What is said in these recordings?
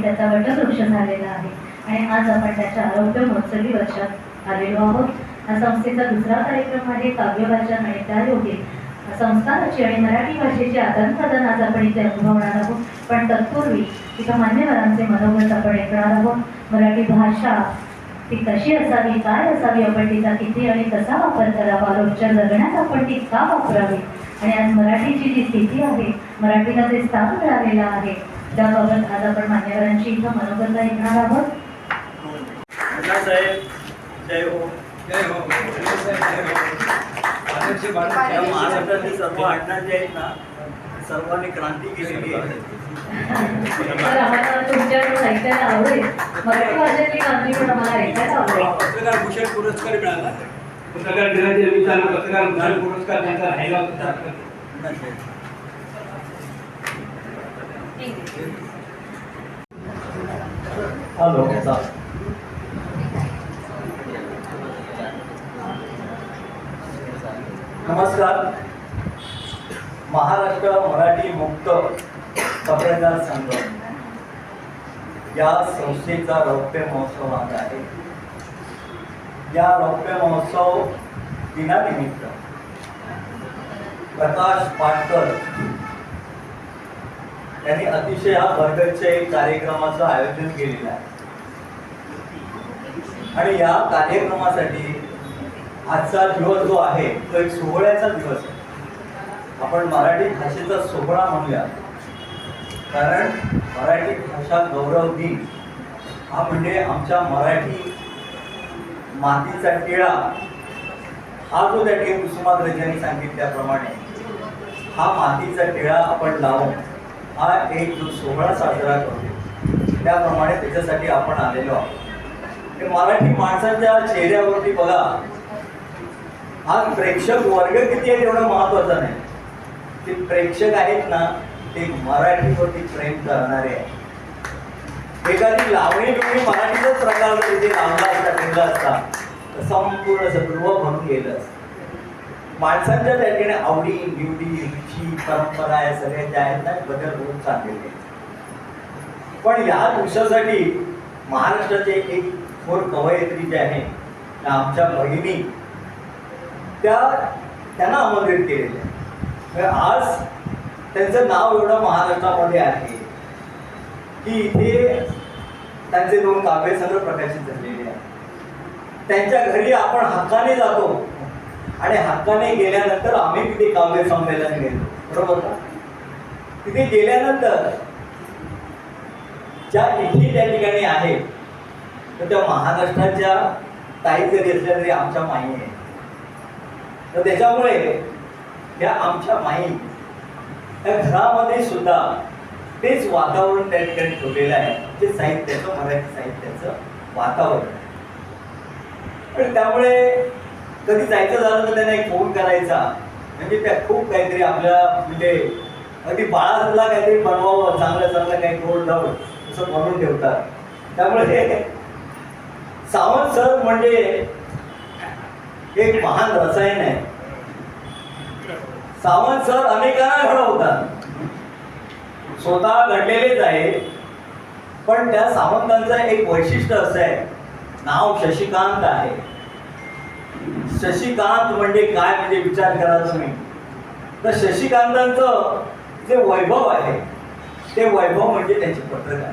त्याचा वटवृक्ष झालेला आहे आणि आज आपण त्याच्या आरोग्य महोत्सवी वर्षात आलेलो आहोत. या संस्थेचा दुसरा कार्यक्रम आहे काव्य वाचन आणि त्यायोगे संस्काराची आणि मराठी भाषेचे आदानप्रदान आज आपण इथे अनुभवणार आहोत. पण तत्पूर्वी इथं मान्यवरांचे मनोगत आपण ऐकणार आहोत. मराठी भाषा ती कशी असावी, काय असावी, आपण तिचा किती आणि कसा वापर करावा, रोजच्या जगण्यात आपण ती का वापरावी आणि आज मराठीची जी स्थिती आहे, मराठीला जे स्थान मिळालेलं आहे त्याबाबत आज आपण मान्यवरांची इथं मनोगत ऐकणार आहोत. जय हो. महाराष्ट्रातील सर्व आडनाव जे आहेत ना सर्वांनी क्रांती केलेली आहे. तर आम्हाला तुमच्याकडून ऐकायला आवडेल, मराठी भाषेतली क्रांती पण आम्हाला ऐकायला आवडेल. पत्रकार भूषण पुरस्कार मिळाला. पत्रकार दिनाच्या निमित्तानं पत्रकार भूषण पुरस्कार त्यांचा राहिला होता. हॅलो. नमस्कार. महाराष्ट्र मराठी मुक्त पत्रकार संघ या संस्थेचा रौप्य महोत्सव आज आहे. या रौप्य महोत्सव दिनानिमित्त प्रकाश पाटकर यांनी अतिशय भरगच्च कार्यक्रमाचं आयोजन केलेलं आहे आणि या कार्यक्रमासाठी आजचा दिवस जो आहे तो एक सोहळ्याचा दिवस आहे. आपण मराठी भाषेचा सोहळा म्हणूया, कारण मराठी भाषा गौरव दिन हा म्हणजे आमच्या मराठी मातीचा टिळा हा जो त्या ठिकाणी कुसुमाग्रजांनी सांगितल्याप्रमाणे हा मातीचा टिळा आपण लावून हा एक जो सोहळा साजरा करतो त्याप्रमाणे त्याच्यासाठी आपण आलेलो आहोत. मराठी माणसाच्या चेहऱ्यावरती बघा, आज प्रेक्षक वर्ग किती आहे एवढं महत्वाचं नाही. ते प्रेक्षक आहेत ना ते मराठीवरती प्रेम करणारे आहेत. एखादी लावणी बिवणी मराठीचाच प्रकार तिथे लावला असता केला असता तर संपूर्ण सगळं भरून गेलं असतं. माणसांच्या त्या ठिकाणी आवडी निवडी रुची परंपरा या सगळ्या ज्या आहेत ना बदल होत चाललेले. पण या दिवसासाठी महाराष्ट्राचे एक थोर कवयित्री जे आहे त्या आमच्या भगिनी त्यांना आमंत्रित केलेलं आहे. आज त्यांचं नाव एवढं महाराष्ट्रामध्ये आहे की इथे त्यांचे 2 काव्यसंग्रह प्रकाशित झालेले आहेत. त्यांच्या घरी आपण हक्काने जातो आणि हक्काने गेल्यानंतर आम्ही तिथे काव्य संमेलन घेतो, बरोबर ना? तिथे गेल्यानंतर ज्या इथे त्या ठिकाणी आहे तर त्या महाराष्ट्राच्या काही जरी असल्या तरी आमच्या माई आहे. तर त्याच्यामुळे त्या आमच्या माई त्या घरामध्ये सुद्धा तेच वातावरण त्या ठिकाणी ठेवलेलं आहे, जे साहित्याचं मराठी साहित्याचं वातावरण. पण त्यामुळे कधी जायचं झालं तर त्यांना एक फोन करायचा, म्हणजे त्या खूप काहीतरी आपल्या म्हणजे अगदी बाळाला काहीतरी बनवावं, चांगलं चांगलं काही गोड धावड असं बनवून ठेवतात. त्यामुळे सावंत सर म्हणजे एक महान रसायन आहे. सावंत सर अनेकांना घडवतात, स्वतः घडलेलेच आहे. पण त्या सावंतांचं एक वैशिष्ट्य असं आहे, नाव शशिकांत आहे. शशिकांत म्हणजे काय, म्हणजे विचार करा तुम्ही. तर शशिकांतांचं जे वैभव आहे ते वैभव म्हणजे त्यांची पत्रकार,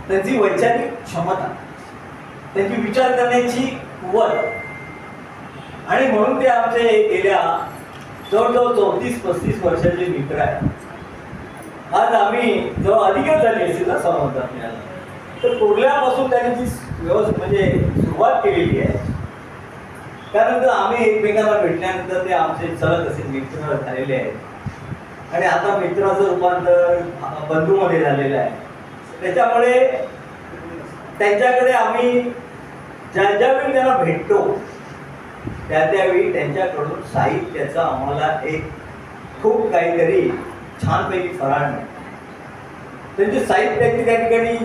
त्यांची वैचारिक क्षमता, त्यांची विचार करण्याची कुवत. आणि म्हणून ते आमचे गेल्या जवळजवळ 34-35 वर्षाचे मित्र आहेत. आज आम्ही जवळ अधिकच झाली असेल ना संवाद आपल्याला. तर कुर्ल्यापासून त्यांनी जी म्हणजे सुरुवात केलेली आहे, त्यानंतर आम्ही एकमेकांना भेटल्यानंतर ते आमचे सलग असे मित्र झालेले आहेत आणि आता मित्राचं रूपांतर बंधूमध्ये झालेलं आहे. त्याच्यामुळे त्यांच्याकडे आम्ही ज्यावेळी त्यांना भेटतो त्यावेळी त्यांच्याकडून साहित्याचं आम्हाला एक खूप काहीतरी छानपैकी फराळ मिळतो. त्यांची साहित्याची त्या ठिकाणी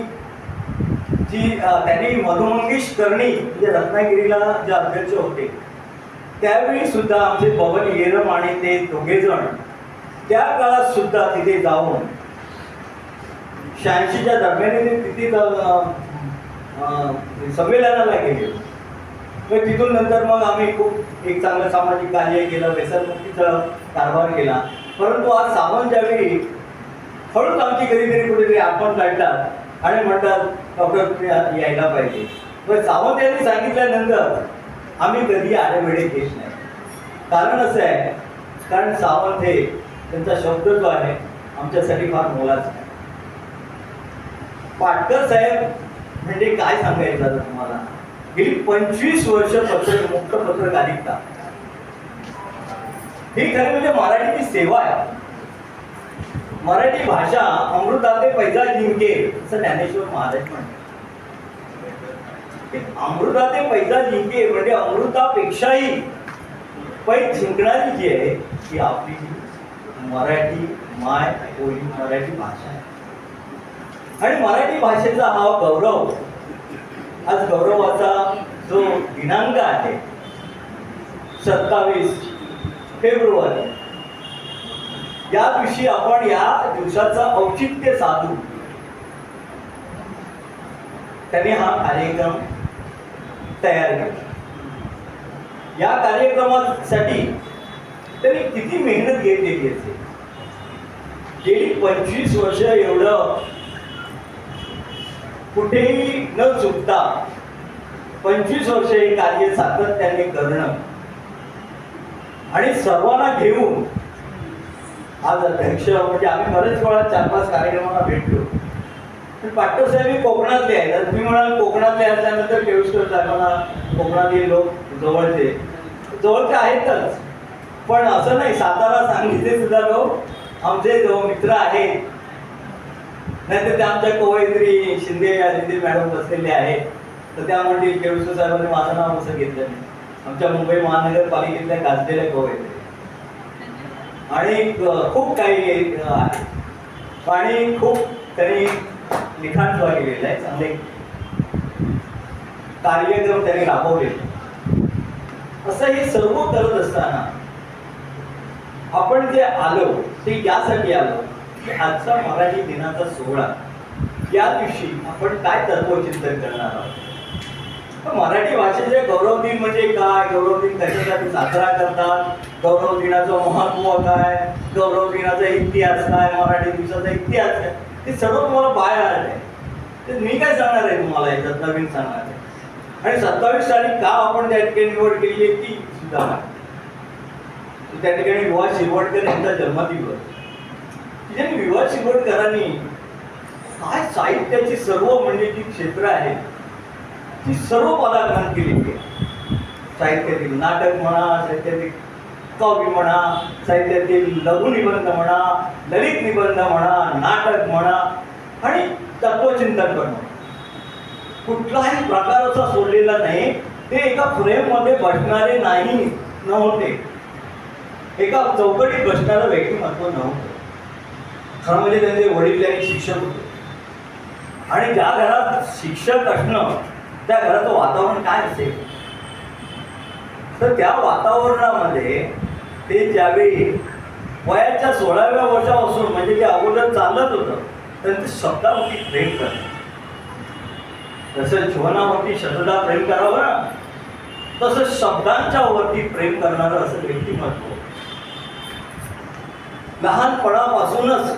जी त्यांनी मधुमंगेश कर्णी म्हणजे रत्नागिरीला जे अध्यक्ष होते त्यावेळी सुद्धा आमचे बबन येरम आणि ते दोघेजण त्या काळात सुद्धा तिथे जाऊन 86च्या दरम्यान ते तिथे संमेलनाला गेले. मग तिथून नंतर मग आम्ही खूप एक चांगलं सामाजिक कार्य केलं, व्यसनमुक्तीचा कारभार केला. परंतु आज सावंत ज्यावेळी हळूच आमची कधीतरी कुठेतरी आपण काढतात आणि म्हणतात डॉक्टर तुम्ही यायला पाहिजे. पण सावंत यांनी सांगितल्यानंतर आम्ही कधी आडेवेळे घेत नाही. कारण असं आहे, कारण सावंत हे त्यांचा शब्द जो आहे आमच्यासाठी फार मोलाचा आहे. पाटकर साहेब म्हणजे काय सांगायचं आता तुम्हाला, गेली 25 वर्ष मुक्त पत्रकारिता ही खरं म्हणजे मराठीची सेवा आहे. मराठी भाषा अमृताते पैजा जिंके असं ज्ञानेश्वर महाराज म्हणतात. अमृताते पैजा जिंके म्हणजे अमृतापेक्षाही पै जिंकणारी जी आहे ती आपली मराठी माय बोली मराठी भाषा आहे. आणि मराठी भाषेचा हा गौरव, आज गौरवाचा जो दिनांक आहे 27 फेब्रुवारी, या दिवशी आपण या दिवसाचं औचित्य साधून त्यांनी हा कार्यक्रम तयार केला. या कार्यक्रमासाठी त्यांनी किती मेहनत घेतलेली असेल. गेली 25 वर्ष एवढं कुठेही न चुकता 25 वर्ष हे कार्य सातत्याने करणं आणि सर्वांना घेऊन आज अध्यक्ष म्हणजे आम्ही बरेच वेळा 4-5 कार्यक्रमाला भेटलो. पण पाटकर साहेब कोकणातले आहेत. तर तुम्ही म्हणाल कोकणातले असल्यानंतर केळुसकर साहेबांना कोकणातले लोक जवळचे आहेतच, पण असं नाही, सातारा सांगलीचे सुद्धा लोक आमचे जो मित्र आहेत. नाहीतर त्या आमच्या कवयित्री शिंदे मॅडम बसलेले आहेत, तर त्या म्हणजे केळुसकर साहेबांनी माझं नाव असं घेतलं नाही. आमच्या मुंबई महानगरपालिकेतल्या गाजलेल्या कवयित्री आणि खूप काही आहे आणि खूप त्यांनी लिखाण सुद्धा केलेलं आहे. चांगले कार्यक्रम त्यांनी राबवलेले. असं हे सर्व करत असताना आपण जे आलो ते यासाठी आलो की आजचा मराठी दिनाचा सोहळा, या दिवशी आपण काय तत्वचिंतन करणार आहोत. मराठी भाषेचे गौरव दिन म्हणजे काय, गौरव दिन कशासाठी साजरा करतात, गौरव दिनाचं महत्व काय, गौरव दिनाचा इतिहास काय, मराठी दिवसाचा इतिहास काय, ते सर्व तुम्हाला बाहेर आलं आहे. तर मी काय सांगणार आहे तुम्हाला, याच्यात नवीन सांगणार आहे. आणि 27 तारीख का आपण त्या ठिकाणी निवड केली आहे ती सुद्धा त्या ठिकाणी विवा शिरवडकर यांचा जन्मदिवस. ज्यांनी विवा शिरवडकरांनी काय साहित्याची सर्व म्हणजे जी क्षेत्र आहेत ती सर्व पदार्पण केलेली आहे. साहित्यातील नाटक म्हणा, साहित्यातील कवी म्हणा, साहित्यातील लघुनिबंध म्हणा, ललित निबंध म्हणा, नाटक म्हणा आणि तत्वचिंतन करणं, कुठलाही प्रकार असा सोडलेला नाही. ते एका फ्रेममध्ये बसणारे नव्हते, एका चौकटीत बसणारं व्यक्तिमत्व नव्हतं. खरं म्हणजे त्यांचे वडील आणि शिक्षक होते. आणि ज्या घरात शिक्षक असणं त्या घराचं वातावरण काय असेल, तर त्या वातावरणामध्ये ते ज्यावेळी वयाच्या 16व्या वर्षापासून म्हणजे जे अगोदर चालत होतं त्यांचं शब्दावरती प्रेम करणं. जसं जीवनावरती शब्दाला प्रेम करावं ना, तसं शब्दांच्या वरती प्रेम करणारं असं व्यक्तिमत्व लहानपणापासूनच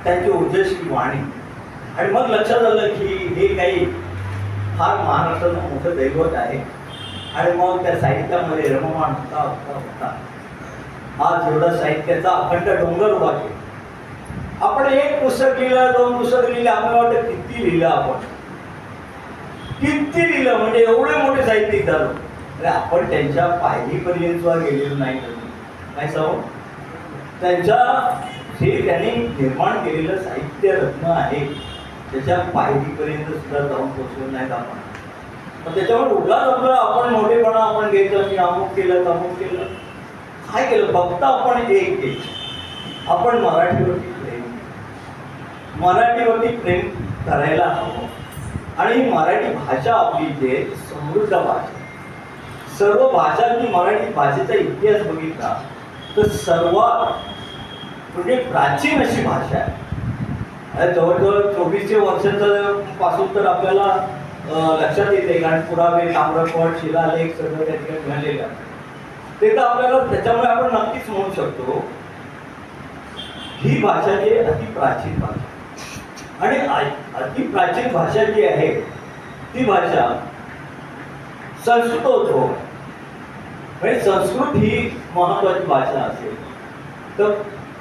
त्यांची ओजस्वी वाणी. आणि मग लक्षात आलं की हे काही फार महाराष्ट्राचं मोठं दैवत आहे. आणि मग त्या साहित्यामध्ये रममाण होता. आज एवढा साहित्याचा अखंड डोंगर उभा केला. आपण एक पुस्तक लिहिलं, 2 पुस्तक लिहिले, आम्हाला वाटतं किती लिहिलं आपण, किती लिहिलं म्हणजे एवढे मोठे साहित्यिक झालो. अरे आपण त्यांच्या पायरीपर्यंत सुद्धा गेलेलो नाही. काय सांगू, त्यांच्या हे त्यांनी निर्माण केलेलं साहित्य रत्न आहे, त्याच्या पायरीपर्यंत सुद्धा जाऊन पोचलो नाहीत आपण. पण त्याच्यावर उगाच आपलं आपण मोठेपणा आपण घ्यायचं, मी अमुक केलं तमुक केलं, काय केलं, फक्त आपण एक केलं, आपण मराठीवरती प्रेम करायला हवं. आणि मराठी भाषा आपली जे समृद्ध भाषा, सर्व भाषांची मराठी भाषेचा इतिहास बघितला तर सर्वात म्हणजे प्राचीन अशी भाषा आहे. जवळजवळ 2400 वर्षाचं पासून तर आपल्याला लक्षात येते, कारण पुरावे, ताम्रपट, शिलालेख सगळं त्या ठिकाणी मिळालेलं आहे. ते तर आपल्याला त्याच्यामुळे आपण नक्कीच म्हणू शकतो ही भाषा जी आहे अति प्राचीन भाषा. आणि अति प्राचीन भाषा जी आहे ती भाषा संस्कृतोद्भव, म्हणजे संस्कृत ही महत्वाची भाषा असेल तर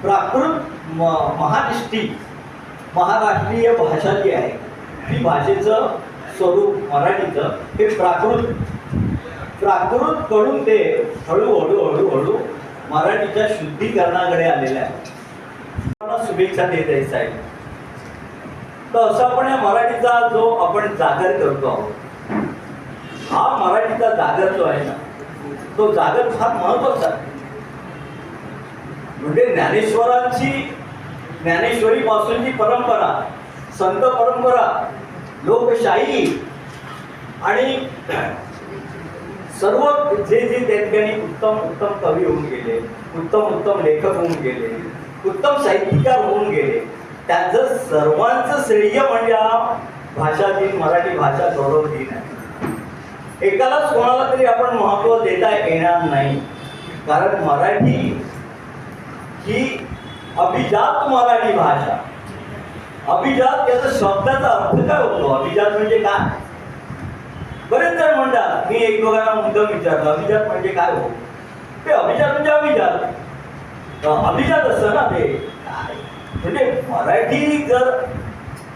प्राकृत महाराष्ट्री महाराष्ट्रीय भाषा जी आहे ती भाषेचं स्वरूप मराठीचं हे प्राकृत कडून ते हळूहळू मराठीच्या शुद्धीकरणाकडे आलेलं आहे. शुभेच्छा देत आहे साहेब. तर असं आपण या मराठीचा जो आपण जागर करतो आहोत, हा मराठीचा जागर जो आहे ना तो जागर फार महत्वाचा आहे. म्हणजे ज्ञानेश्वरी पासूनची परंपरा, संत परंपरा, लोकशाही आणि सर्व जे जे त्या ठिकाणी उत्तम उत्तम कवी होऊन गेले, उत्तम लेखक होऊन गेले, उत्तम साहित्यकार होऊन गेले, त्यांचं सर्वांचं श्रेय म्हणजे हा भाषा दिन, मराठी भाषा गौरव दिन आहे. एकालाच कोणाला तरी आपण महत्व देता येणार नाही, कारण मराठी ही अभिजात मराठी भाषा. अभिजात याचा शब्दाचा अर्थ काय होतो? अभिजात म्हणजे काय? बरेच जण म्हणतात, मी एक दोघांना मुद्दाम विचारतो अभिजात म्हणजे काय हो? ते अभिजात म्हणजे अभिजात असतं ना ते. म्हणजे मराठी जर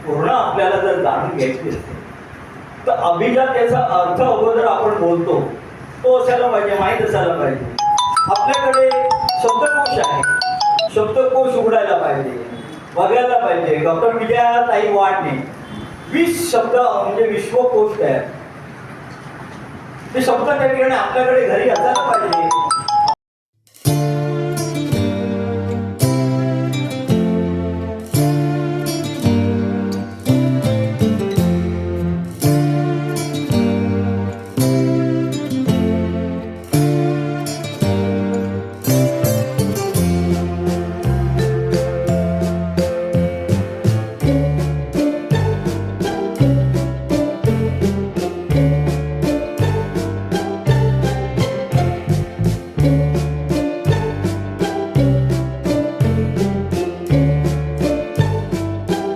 पूर्ण आपल्याला जर जाणून घ्यायची असेल तर अभिजात याचा अर्थ अगोदर आपण बोलतो तो असायला पाहिजे, माहीत असायला पाहिजे. आपल्याकडे शब्दकोश आहे, शब्दकोश उघडायला पाहिजे, बघायला पाहिजे. डॉक्टर विजयाताई वाडने 20 शब्द म्हणजे विश्वकोश तयार, ते शब्द त्या ठिकाणी आपल्याकडे घरी असायला पाहिजे.